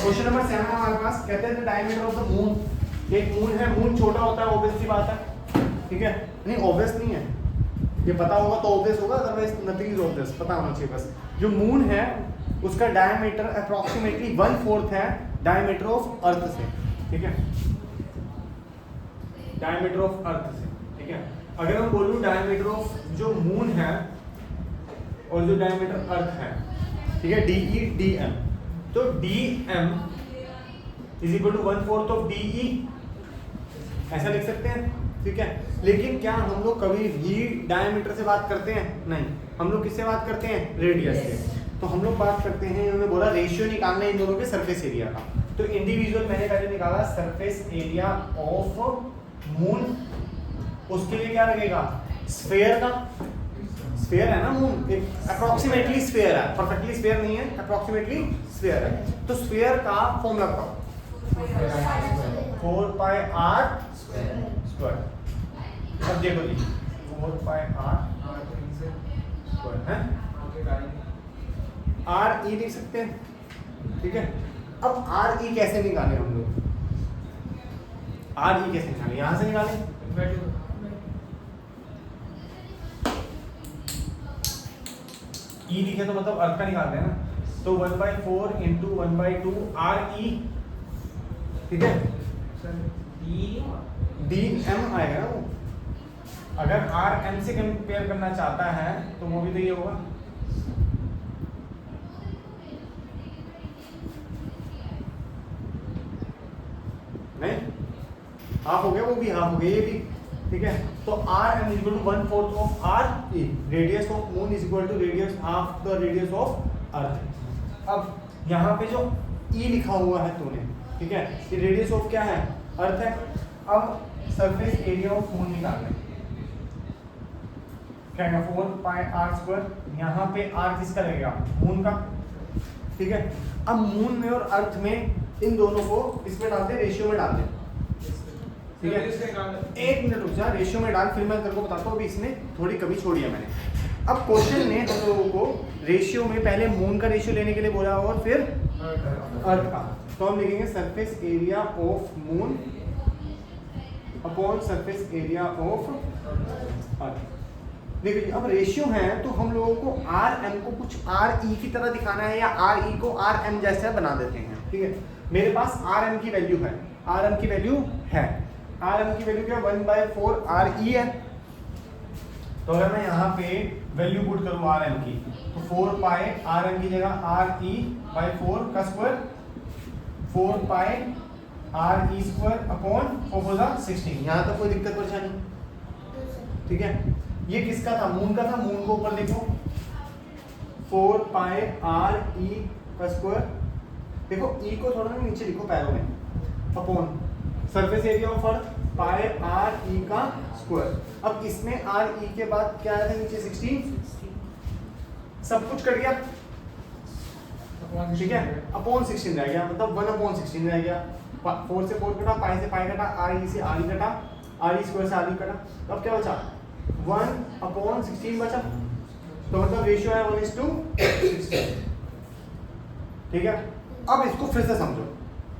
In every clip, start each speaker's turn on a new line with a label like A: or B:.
A: Question number 7 हमारे पास कहते हैं डायमीटर ऑफ द मून। एक मून है, मून छोटा होता है, ऑब्वियस सी बात है, ठीक है, नहीं ऑब्वियस नहीं है, ये पता होगा तो ऑब्वियस होगा, अदरवाइज नथिंग इज ऑब्वियस, पता होना चाहिए बस। जो मून है उसका डायमीटर अप्रोक्सीमेटली 1/4 है डायमीटर ऑफ अर्थ से, ठीक है, डायमीटर ऑफ अर्थ से, ठीक है। अगर हम बोलूं डायमीटर ऑफ जो मून है और जो डायमीटर अर्थ है, ठीक है, DE/DM, तो DM is equal to 1/4 of DE, ऐसा लिख सकते हैं, ठीक है। लेकिन क्या हम लोग कभी भी डायमीटर से बात करते हैं? नहीं, हम लोग किससे बात करते हैं? रेडियस से। तो हम लोग बात करते हैं, उन्होंने बोला रेशियो निकालना है इन दोनों के सरफेस एरिया का, तो इंडिविजुअल मैंने पहले निकाला सरफेस एरिया ऑफ मून, उसके लिए क्या लगेगा? स्फीयर का, स्फीयर है ना मून, एक अप्रोक्सीमेटली स्फीयर है, परफेक्टली स्फीयर नहीं है, अप्रोक्सीमेटली स्फीयर है। तो स्फीयर का फॉर्मूला बताओ, 4πr स्क्वायर। अब देखो जी 4πr स्क्वायर है, RE लिख सकते हैं, ठीक है। अब RE कैसे निकाले हम लोग? RE कैसे निकाले? यहां से निकाले, E लिखे तो मतलब अर्थ का निकालते हैं ना, तो 1/4 × 1/2 RE, ठीक है, DM आएगा ना वो। अगर RM से कंपेयर करना चाहता है तो वो भी तो ये होगा, नहीं हाफ हो गया, वो भी हाफ हो गया, ये भी, ठीक है। तो RM is equal to 1/4 of RE, radius of moon is equal to radius half the radius of earth. अब यहाँ पे जो E लिखा हुआ है तूने, ठीक है, ये रेडियस ऑफ क्या है? अर्थ है। अब सरफेस एरिया ऑफ मून निकालना है, क्या है? 4πr स्क्वायर, यहाँ पे R किसका लगेगा? मून का, ठीक है। अब मून में और अर्थ में इन दोनों को इसमें डाल दे, रेशियो में डाल दे, ठीक है। एक मिनट रुक जा, रेशियो में डाल, फिर मैं तेरे को बताता हूँ, अभी इसमें थोड़ी कमी छोड़ी है मैंने। अब क्वेश्चन ने हम लोगों को रेशियो में पहले मून का रेशियो लेने के लिए बोला और फिर अर्थ का, तो हम लिखेंगे surface area of moon upon surface area of अर्थ। देखिए अब रेशियो है तो हम लोगों को RM को कुछ RE की तरह दिखाना है या RE को RM जैसा बना देते हैं, ठीक है। मेरे पास RM की वैल्यू है, RM की वैल्यू है, RM की वैल्यू क्या? 1/4 RE है। तो अगर मैं यहाँ पे वैल्यू पुट करूँ RM की, तो 4π RM की जगह RE/4 का स्क्वायर, 4π RE स्क्वायर अपॉन 4×16। यहाँ तक कोई दिक्कत परेशानी? ठीक है। ये किसका था? मून का था। मून को ऊपर देखो, 4π RE का स्क्वायर, देखो E को थोड़ा ना नीचे लिखो पैरों में, upon surface area of earth pi RE का स्क्वायर। अब इसमें RE के बाद क्या आया था नीचे? 16, सब कुछ कट गया, ठीक है, अपॉन 16 रह गया, मतलब 1/16 रह गया। 4 से 4 कटा, पाई से पाई कटा, RE से RE कटा, RE स्क्वायर से RE कटा, अब क्या बचा? 1/16 बचा, तो मतलब रेशियो है 1:16, ठीक है। अब इसको फिर से समझो,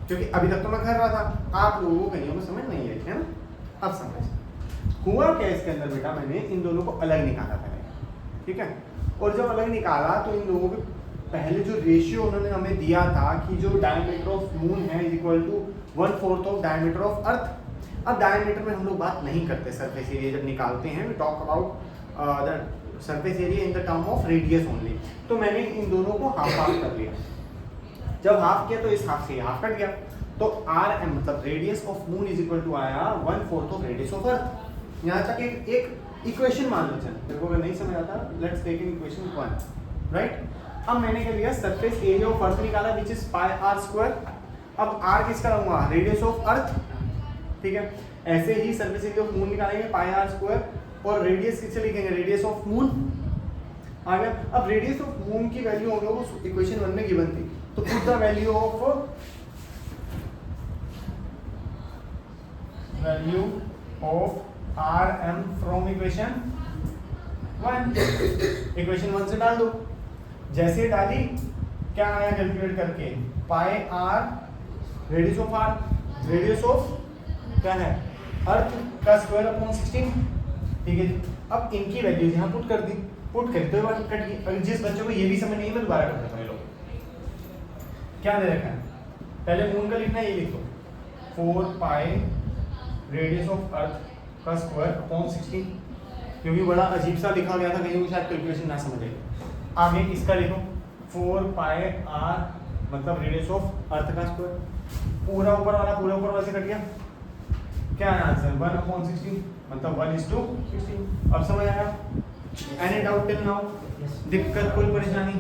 A: क्योंकि अभी तक तो मैं कर रहा था, आप लोगों को कहीं में समझ नहीं आई है ना, अब समझ हुआ क्या इसके अंदर बेटा। मैंने इन दोनों को अलग निकाला था, ठीक है, और जब अलग निकाला तो इन लोगों के पहले जो रेशियो उन्होंने हमें दिया था कि जो डायमीटर ऑफ मून है is equal to 1/4 of diameter of earth. अब डायमीटर में हम लोग बात नहीं करते, सरफेस एरिया जब निकालते हैं we talk about the surface area in the term of radius only. तो मैंने इन दोनों को हाफ हाफ कर लिया, जब हाफ किया तो इस हाफ से हाफ कट गया, तो RM मतलब radius of moon is equal to आया 1/4 ऑफ रेडियस ऑफ अर्थ। यहाँ तक एक इक्वेशन मान लो, चल मेरे को अगर नहीं समझ आता, let's take in equation 1, right. अब मैंने क्या लिया? सरफेस एरिया ऑफ अर्थ निकाला which is pi R square. अब R किसका लूंगा? रेडियस ऑफ अर्थ, ठीक है। ऐसे ही सरफेस एरिया ऑफ मून निकालेंगे पाई R स्क्वायर, और रेडियस किससे लिखेंगे? रेडियस ऑफ मून आ गया। अब रेडियस ऑफ मून की वैल्यू हम लोग उस इक्वेशन 1 में गिवन थी, तो put the value of RM from equation 1, equation 1 से डाल दो। जैसे डाली क्या आया कैलकुलेट करके, pi r radius of r, radius of क्या है अर्थ का स्क्वायर अपॉन 16, ठीक है। अब इनकी वैल्यूज यहाँ पुट कर दी, पुट करी तो बात कट गई। अगर जिस बच्चों को ये भी समझ नहीं है मैं दोबारा कर देता हूँ। ये लोग क्या दे रखा है, पहले मून का लिखना है, ये लिखो 4 पाई रेडियस ऑफ अर्थ का स्क्वायर अपॉन 16, क्योंकि बड़ा अजीब सा लिखा गया था, कहीं वो शायद कैलकुलेशन ना समझे। आगे इसका लिखो 4 पाई आर मतलब रेडियस ऑफ अर्थ का स्क्वायर, पूरा ऊपर वाला से कट गया, क्या है आंसर 1/16 मतलब 1:16। अब समझ आया? Any doubt till now? दिक्कत कोई परेशानी?